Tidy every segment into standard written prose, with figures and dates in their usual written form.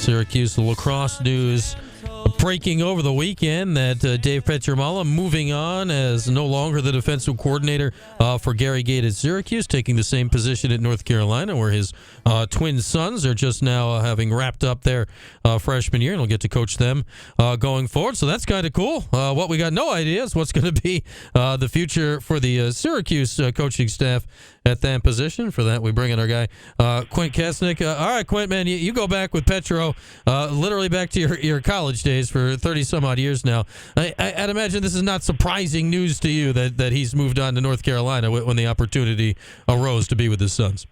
Syracuse. The lacrosse news breaking over the weekend that Dave Petromala moving on as no longer the defensive coordinator for Gary Gait at Syracuse, taking the same position at North Carolina, where his twin sons are just now having wrapped up their freshman year and will get to coach them going forward. So that's kind of cool. What we got no idea is what's going to be the future for the Syracuse coaching staff at that position. For that, we bring in our guy, Quint Kessenich. All right, Quint, man, you go back with Petro, literally back to your college days for 30-some-odd years now. I'd imagine this is not surprising news to you that he's moved on to North Carolina when the opportunity arose to be with his sons.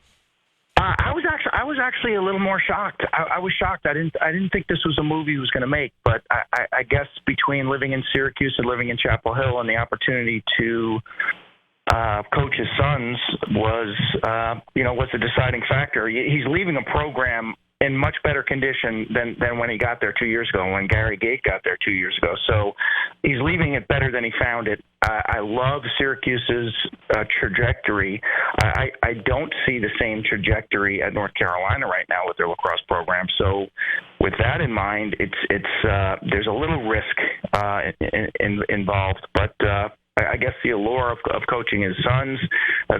I was actually a little more shocked. I was shocked. I didn't think this was a move he was going to make. But I guess between living in Syracuse and living in Chapel Hill and the opportunity to coach his sons was the deciding factor. He's leaving a program in much better condition than when he got there 2 years ago, when Gary Gait got there 2 years ago. So he's leaving it better than he found it. I love Syracuse's trajectory. I don't see the same trajectory at North Carolina right now with their lacrosse program. So with that in mind, there's a little risk involved, but I guess the allure of coaching his sons.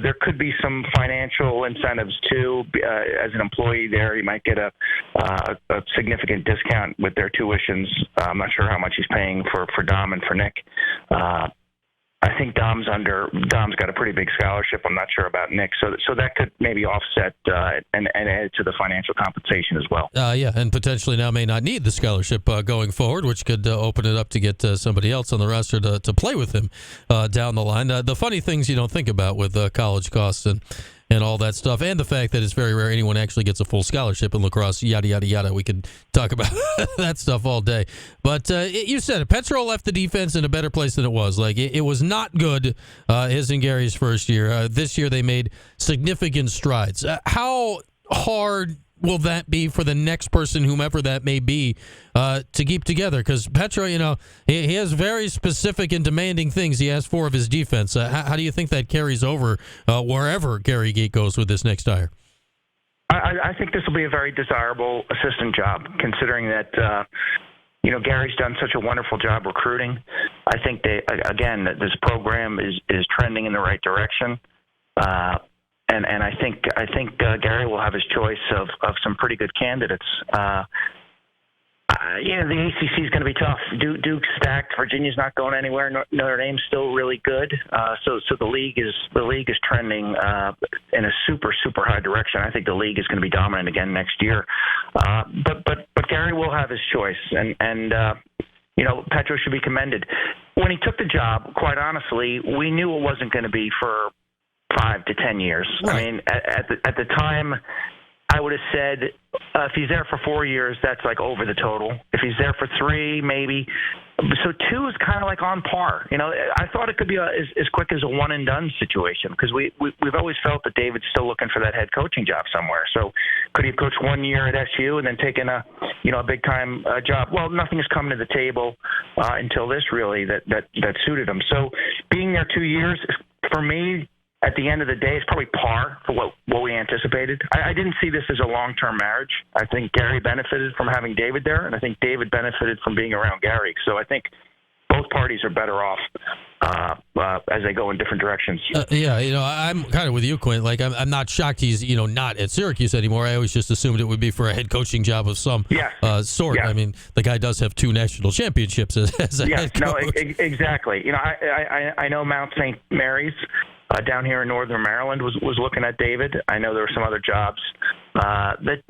There could be some financial incentives too. As an employee there, you might get a significant discount with their tuitions. I'm not sure how much he's paying for Dom and for Nick. I think Dom's got a pretty big scholarship. I'm not sure about Nick, so that could maybe offset and add to the financial compensation as well. Yeah, and potentially now may not need the scholarship going forward, which could open it up to get somebody else on the roster to play with him down the line. The funny things you don't think about with college costs and all that stuff, and the fact that it's very rare anyone actually gets a full scholarship in lacrosse, yada, yada, yada. We could talk about that stuff all day. But you said it. Petro left the defense in a better place than it was. Like, it was not good his and Gary's first year. This year they made significant strides. How hard will that be for the next person, whomever that may be, to keep together? Because Petro, he has very specific and demanding things he asks for of his defense. How do you think that carries over wherever Gary Gait goes with this next hire? I think this will be a very desirable assistant job, considering that Gary's done such a wonderful job recruiting. I think that this program is trending in the right direction. And I think Gary will have his choice of some pretty good candidates. The ACC is going to be tough. Duke's stacked. Virginia's not going anywhere. Notre Dame's still really good. So the league is trending in a super high direction. I think the league is going to be dominant again next year. But Gary will have his choice, and Petro should be commended. When he took the job, quite honestly, we knew it wasn't going to be for 5 to 10 years. Right. I mean, at the time, I would have said if he's there for 4 years, that's like over the total. If he's there for 3, maybe. So 2 is kind of like on par. I thought it could be as quick as a one and done situation, because we've always felt that David's still looking for that head coaching job somewhere. So could he have coached 1 year at SU and then taken a big time job? Well, nothing has come to the table until this really that suited him. So being there 2 years, for me, at the end of the day, it's probably par for what we anticipated. I didn't see this as a long-term marriage. I think Gary benefited from having David there, and I think David benefited from being around Gary. So I think both parties are better off as they go in different directions. I'm kind of with you, Quint. Like, I'm not shocked he's not at Syracuse anymore. I always just assumed it would be for a head coaching job of some sort. Yeah. I mean, the guy does have 2 national championships as a head coach. No, exactly. I know Mount St. Mary's down here in Northern Maryland was looking at David. I know there were some other jobs that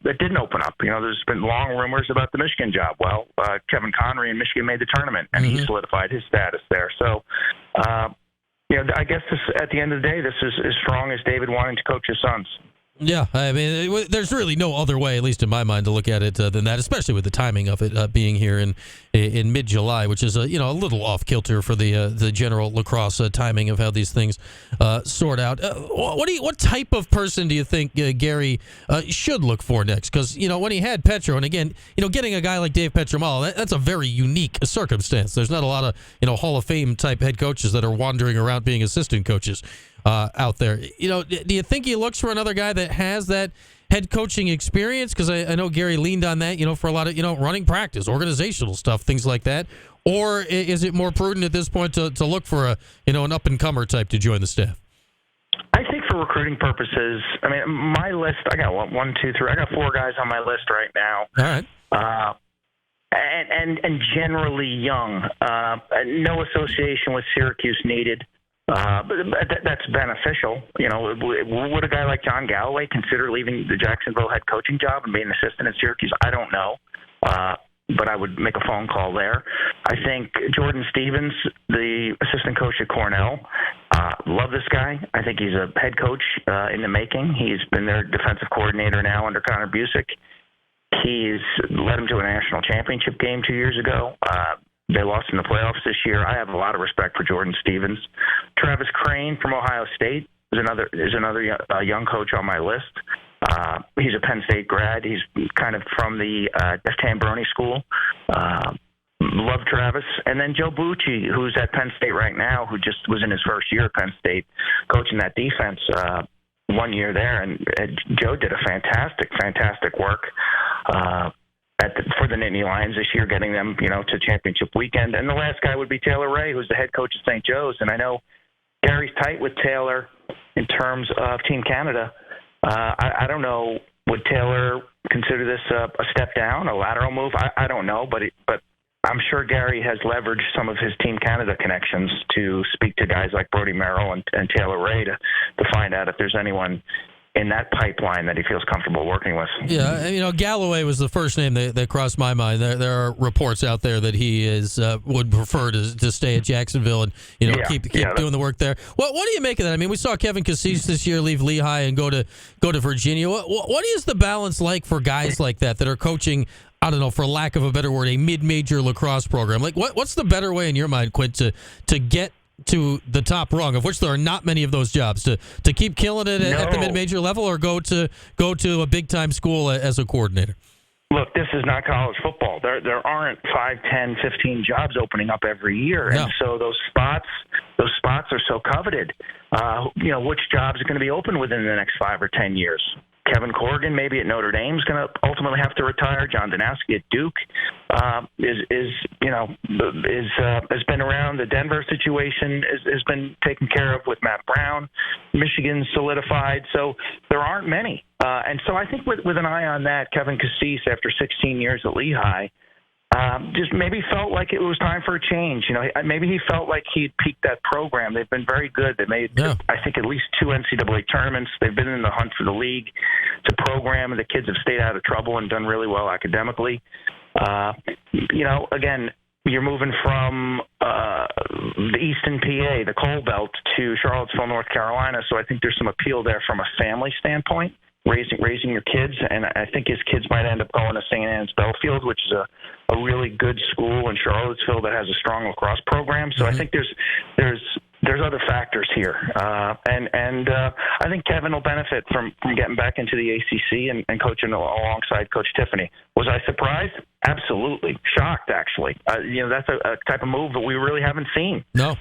didn't open up. There's been long rumors about the Michigan job. Well, Kevin Connery in Michigan made the tournament, and he solidified his status there. So, I guess at the end of the day, this is as strong as David wanting to coach his sons. Yeah, I mean, there's really no other way, at least in my mind, to look at it than that, especially with the timing of it being here in mid-July, which is a little off kilter for the general lacrosse timing of how these things sort out. What type of person do you think Gary should look for next? Because when he had Petro, and again, getting a guy like Dave Petromala, that's a very unique circumstance. There's not a lot of Hall of Fame type head coaches that are wandering around being assistant coaches out there. Do you think he looks for another guy that has that head coaching experience? Because I know Gary leaned on that, for a lot of, running practice, organizational stuff, things like that. Or is it more prudent at this point to look for an up-and-comer type to join the staff? I think for recruiting purposes, my list, I got one, two, three. I got 4 guys on my list right now. All right. And generally young. No association with Syracuse needed. But that's beneficial. Would a guy like John Galloway consider leaving the Jacksonville head coaching job and being an assistant at Syracuse? I don't know. But I would make a phone call there. I think Jordan Stevens, the assistant coach at Cornell, love this guy. I think he's a head coach in the making. He's been their defensive coordinator now under Connor Busick. He's led them to a national championship game 2 years ago. They lost in the playoffs this year. I have a lot of respect for Jordan Stevens. Travis Crane from Ohio State is another young coach on my list. He's a Penn State grad. He's kind of from the Jeff Tambroni school. Love Travis. And then Joe Bucci, who's at Penn State right now, who just was in his first year at Penn State, coaching that defense 1 year there. And Joe did a fantastic work for the Nittany Lions this year, getting them, to championship weekend. And the last guy would be Taylor Ray, who's the head coach at St. Joe's. And I know Gary's tight with Taylor in terms of Team Canada. I don't know. Would Taylor consider this a step down, a lateral move? I don't know, but I'm sure Gary has leveraged some of his Team Canada connections to speak to guys like Brody Merrill and Taylor Ray to find out if there's anyone in that pipeline that he feels comfortable working with. Yeah, Galloway was the first name that crossed my mind. There are reports out there that he would prefer to stay at Jacksonville and keep doing the work there. What do you make of that? I mean, we saw Kevin Kessenich this year leave Lehigh and go to Virginia. What is the balance like for guys like that are coaching, I don't know, for lack of a better word, a mid-major lacrosse program? Like, what's the better way in your mind, Quint, to get to the top rung, of which there are not many of those jobs, to keep killing it at the mid-major level, or go to a big-time school as a coordinator? Look, this is not college football. There aren't 5, 10, 15 jobs opening up every year, no. And so those spots are so coveted. Which jobs are going to be open within the next 5 or 10 years? Kevin Corrigan, maybe at Notre Dame, is going to ultimately have to retire. John Danowski at Duke has been around. The Denver situation has been taken care of with Matt Brown. Michigan's solidified, so there aren't many. And so I think with an eye on that, Kevin Kessenich, after 16 years at Lehigh, just maybe felt like it was time for a change. Maybe he felt like he'd peaked that program. They've been very good. They made, I think, at least 2 NCAA tournaments. They've been in the hunt for the league. It's a program, and the kids have stayed out of trouble and done really well academically. Again, you're moving from the Eastern PA, the Coal Belt, to Charlottesville, North Carolina. So I think there's some appeal there from a family standpoint. Raising your kids, and I think his kids might end up going to St. Anne's Belfield, which is a really good school in Charlottesville that has a strong lacrosse program. So I think there's other factors here, and I think Kevin will benefit from getting back into the ACC and coaching alongside Coach Tiffany. Was I surprised? Absolutely. Shocked, actually. That's a type of move that we really haven't seen. No.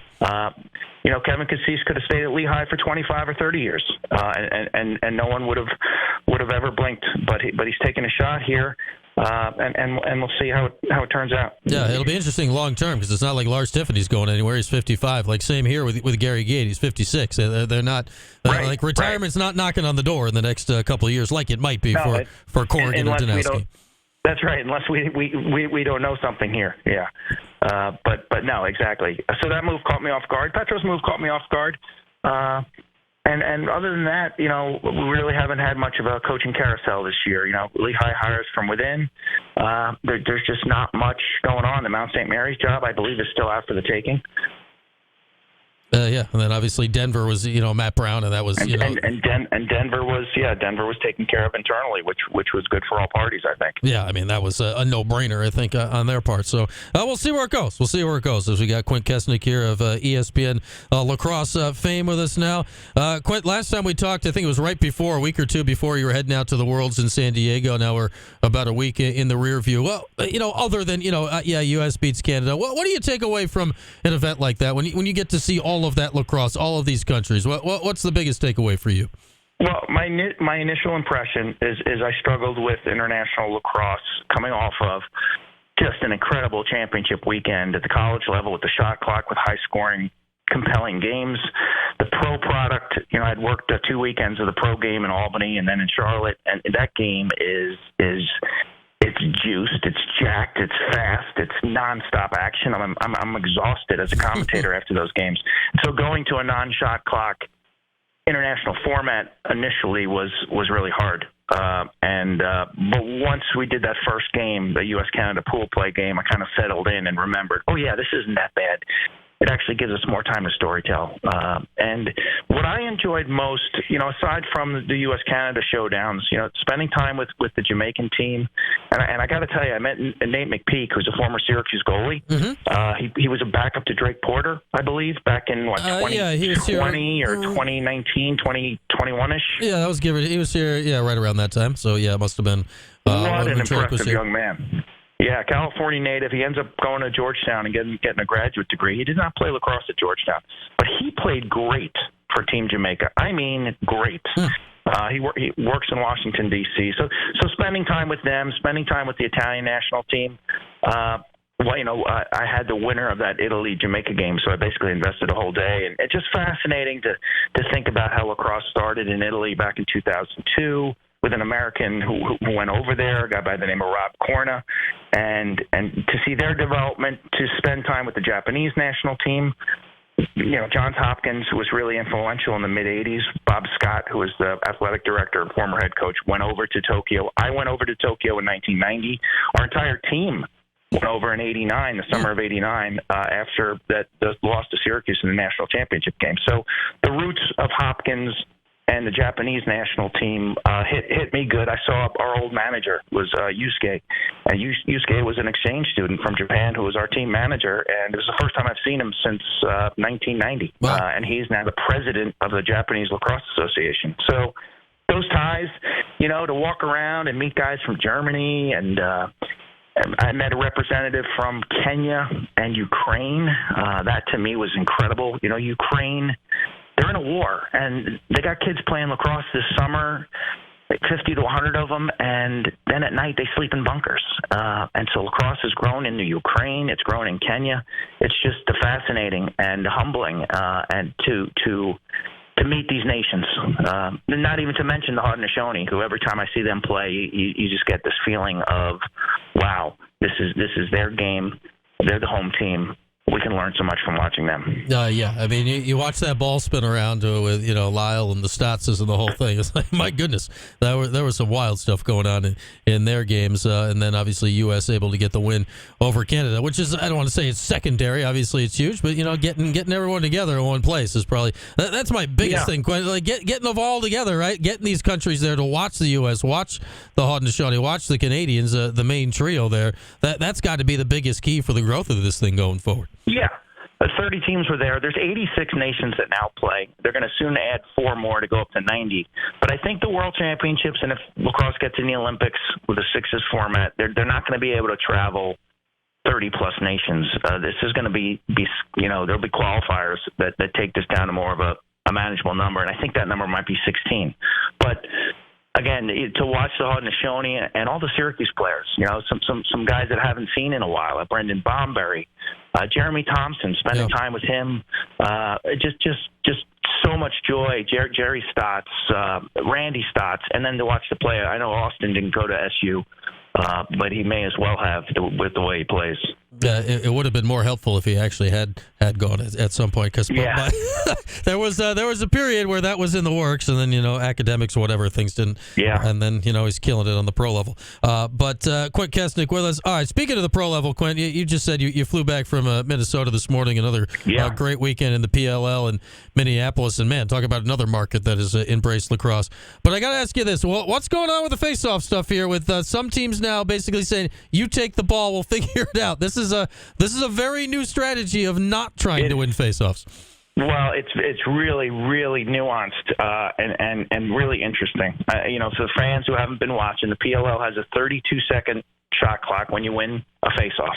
Kevin Kessenich could have stayed at Lehigh for 25 or 30 years, and no one would have ever blinked. But he's taking a shot here, and we'll see how it turns out. Yeah, it'll be interesting long term, because it's not like Lars Tiffany's going anywhere. He's 55. Like, same here with Gary Gate. He's 56. They're not like retirement's not knocking on the door in the next couple of years, like it might be for Corrigan or Danowski. That's right, unless we don't know something here. Yeah. But no, exactly. So that move caught me off guard. Petro's move caught me off guard. And other than that, we really haven't had much of a coaching carousel this year. Lehigh hires from within. There's just not much going on. The Mount St. Mary's job, I believe, is still out for the taking. And then obviously Denver was, Matt Brown, and that was, and Denver was taken care of internally, which was good for all parties, I think. Yeah, I mean, that was a no-brainer, I think, on their part. So we'll see where it goes. As we got Quint Kessenich here of ESPN lacrosse fame with us now. Quint, last time we talked, I think it was a week or two before you were heading out to the Worlds in San Diego. Now we're about a week in the rear view. Well, other than, U.S. beats Canada, what do you take away from an event like that when you get to see all of that lacrosse, all of these countries? What's the biggest takeaway for you? Well, my initial impression is I struggled with international lacrosse coming off of just an incredible championship weekend at the college level with the shot clock, with high-scoring, compelling games. The pro product, I'd worked 2 weekends of the pro game in Albany and then in Charlotte, and that game is it's juiced, it's jacked, it's fast, it's nonstop action. I'm exhausted as a commentator after those games. So going to a non-shot clock international format initially was really hard. But once we did that first game, the U.S.-Canada pool play game, I kind of settled in and remembered, oh, yeah, this isn't that bad. It actually gives us more time to storytell. And what I enjoyed most, aside from the U.S.-Canada showdowns, spending time with the Jamaican team. And I got to tell you, I met Nate McPeak, who's a former Syracuse goalie. Mm-hmm. He was a backup to Drake Porter, I believe, back in 2020 or 2019, 2021-ish. Yeah, he was here, right around that time. So, yeah, it must have been. What an impressive young man. Yeah, California native. He ends up going to Georgetown and getting a graduate degree. He did not play lacrosse at Georgetown, but he played great for Team Jamaica. I mean, great. He works in Washington, D.C. So spending time with them, spending time with the Italian national team. I had the winner of that Italy-Jamaica game, so I basically invested a whole day. And it's just fascinating to think about how lacrosse started in Italy back in 2002. With an American who went over there, a guy by the name of Rob Corna, and to see their development, to spend time with the Japanese national team. Johns Hopkins, who was really influential in the mid-'80s. Bob Scott, who was the athletic director and former head coach, went over to Tokyo. I went over to Tokyo in 1990. Our entire team went over in '89, the summer of '89, after the loss to Syracuse in the national championship game. So the roots of Hopkins and the Japanese national team hit me good. I saw our old manager was Yusuke. And Yusuke was an exchange student from Japan who was our team manager, and it was the first time I've seen him since 1990. Wow. And he's now the president of the Japanese Lacrosse Association. So those ties, to walk around and meet guys from Germany, and I met a representative from Kenya and Ukraine. That to me was incredible. Ukraine, they're in a war, and they got kids playing lacrosse this summer, 50 to 100 of them, and then at night they sleep in bunkers. And so lacrosse has grown in the Ukraine. It's grown in Kenya. It's just fascinating and humbling, and to meet these nations. Not even to mention the Haudenosaunee, who every time I see them play, you just get this feeling of, wow, this is their game. They're the home team. We can learn so much from watching them. Yeah. I mean, you watch that ball spin around with Lyle and the Statses and the whole thing. It's like, my goodness, there was some wild stuff going on in their games, and then obviously U.S. able to get the win over Canada, which is, I don't want to say it's secondary. Obviously, it's huge, but getting everyone together in one place is probably that's my biggest thing. Like getting them all together, right? Getting these countries there to watch the U.S., watch the Haudenosaunee, watch the Canadians, the main trio there. That's got to be the biggest key for the growth of this thing going forward. Yeah. 30 teams were there. There's 86 nations that now play. They're going to soon add 4 more to go up to 90. But I think the World Championships, and if lacrosse gets in the Olympics with a sixes format, they're not going to be able to travel 30-plus nations. This is going to be there'll be qualifiers that take this down to more of a manageable number, and I think that number might be 16. But again, to watch the Haudenosaunee and all the Syracuse players, some guys that I haven't seen in a while, like Brendan Bomberry, Jeremy Thompson, spending time with him, just so much joy. Jerry Stotts, Randy Stotts, and then to watch the play. I know Austin didn't go to SU, but he may as well have with the way he plays. It would have been more helpful if he actually had gone at some point, because there was a period where that was in the works, and then academics or whatever things didn't. Yeah. And then he's killing it on the pro level. But Quint Kessenich with us. All right. Speaking of the pro level, Quint, you just said you flew back from Minnesota this morning. Another great weekend in the PLL in Minneapolis, and man, talk about another market that has embraced lacrosse. But I got to ask you this: what's going on with the face-off stuff here? With some teams now basically saying, "You take the ball, we'll figure it out." This is a very new strategy of not trying to win faceoffs. Well, it's really, really nuanced and really interesting. For the fans who haven't been watching, the PLL has a 32-second shot clock when you win a faceoff.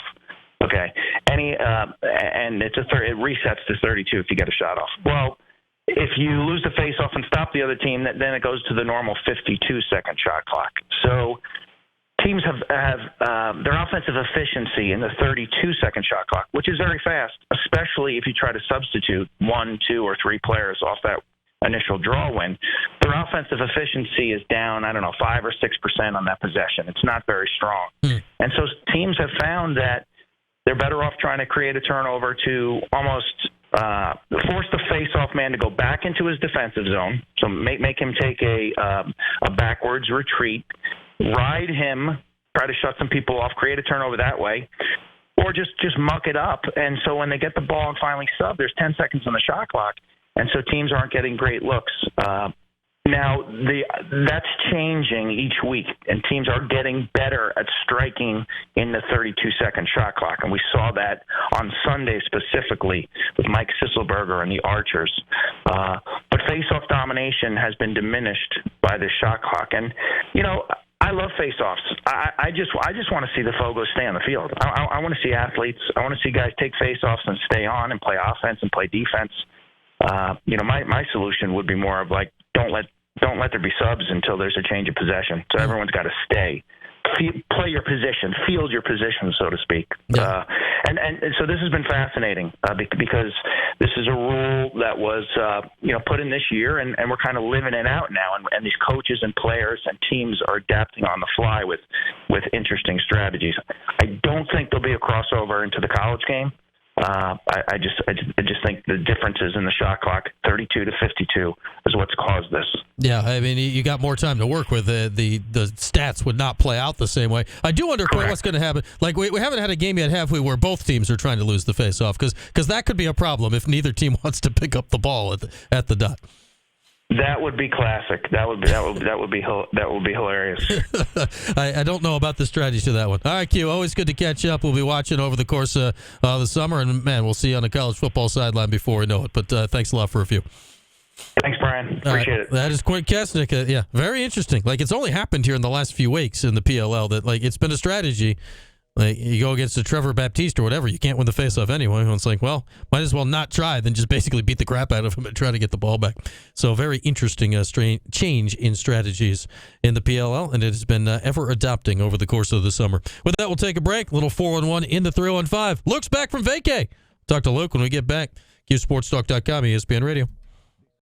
Okay, and it resets to 32 if you get a shot off. Well, if you lose the face-off and stop the other team, then it goes to the normal 52-second shot clock. So teams have their offensive efficiency in the 32-second shot clock, which is very fast, especially if you try to substitute 1, 2, or 3 players off that initial draw win. Their offensive efficiency is down, 5 or 6% on that possession. It's not very strong. And so teams have found that they're better off trying to create a turnover to almost force the face-off man to go back into his defensive zone, so make him take a backwards retreat, ride him, try to shut some people off, create a turnover that way, or just muck it up. And so when they get the ball and finally sub, there's 10 seconds on the shot clock, and so teams aren't getting great looks. Now, that's changing each week, and teams are getting better at striking in the 32-second shot clock, and we saw that on Sunday specifically with Mike Sisselberger and the Archers. But face-off domination has been diminished by this shot clock, and, I love face-offs. I just want to see the Fogos stay on the field. I want to see athletes. I want to see guys take face-offs and stay on and play offense and play defense. My solution would be more of like, don't let there be subs until there's a change of possession. So everyone's got to stay, play your position, field your position, so to speak. Yeah. And so this has been fascinating because this is a rule that was put in this year, and we're kind of living it out now. And these coaches and players and teams are adapting on the fly with interesting strategies. I don't think there'll be a crossover into the college game. I just think the differences in the shot clock, 32 to 52, is what's caused this. Yeah, I mean, you got more time to work with. The stats would not play out the same way. I do wonder what's going to happen. Like, we haven't had a game yet, have we, where both teams are trying to lose the face-off? Because that could be a problem if neither team wants to pick up the ball at the dot. That would be classic. That would be hilarious. I don't know about the strategy to that one. All right, Q, always good to catch up. We'll be watching over the course of the summer, and man, we'll see you on the college football sideline before we know it. But thanks a lot for a few. Thanks, Brian. Appreciate it. That is Quint Kessenich. Yeah, very interesting. Like, it's only happened here in the last few weeks in the PLL that, like, it's been a strategy. Like, you go against a Trevor Baptiste or whatever, you can't win the faceoff anyway. It's like, well, might as well not try than just basically beat the crap out of him and try to get the ball back. So very interesting change in strategies in the PLL, and it has been ever adopting over the course of the summer. With that, we'll take a break. Little 4-on-1 in the 3-on-5. Luke's back from vacay. Talk to Luke when we get back. QSportsTalk.com, ESPN Radio.